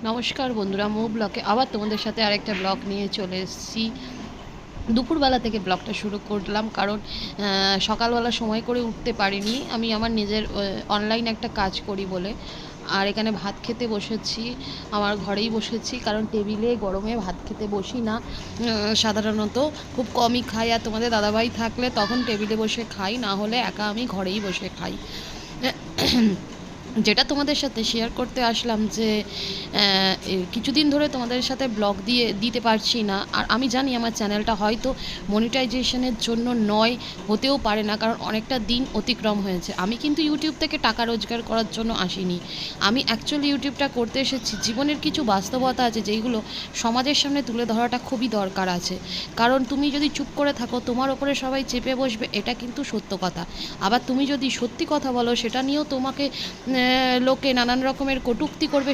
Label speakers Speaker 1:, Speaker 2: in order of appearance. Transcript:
Speaker 1: নমস্কার বন্ধুরা, মৌ ব্লকে আবার তোমাদের সাথে আরেকটা ব্লগ নিয়ে চলে এসেছি। দুপুরবেলা থেকে ব্লগটা শুরু করলাম কারণ সকালবেলা সময় করে উঠতে পারিনি। আমি আমার নিজের অনলাইন একটা কাজ করি বলে। আর এখানে ভাত খেতে বসেছি, আমার ঘরেই বসেছি কারণ টেবিলে গরমে ভাত খেতে বসি না। সাধারণত খুব কমই খাই, আর তোমাদের দাদাভাই থাকলে তখন টেবিলে বসে খাই, না হলে একা আমি ঘরেই বসে খাই। যেটা তোমাদের সাথে শেয়ার করতে আসলাম যে কিছুদিন ধরে তোমাদের সাথে ব্লগ দিতে পারছি না। আর আমি জানি আমার চ্যানেলটা হয়তো মনিটাইজেশনের জন্য নয়, হতেও পারে না, কারণ অনেকটা দিন অতিক্রম হয়েছে। আমি কিন্তু ইউটিউব থেকে টাকা রোজগার করার জন্য আসিনি। আমি অ্যাকচুয়ালি ইউটিউবটা করতে এসেছি, জীবনের কিছু বাস্তবতা আছে যেইগুলো সমাজের সামনে তুলে ধরাটা খুবই দরকার আছে। কারণ তুমি যদি চুপ করে থাকো, তোমার ওপরে সবাই চেপে বসবে, এটা কিন্তু সত্য কথা। আবার তুমি যদি সত্যি কথা বলো, সেটা নিয়েও তোমাকে লোকে নানান রকমের কটূক্তি করবে।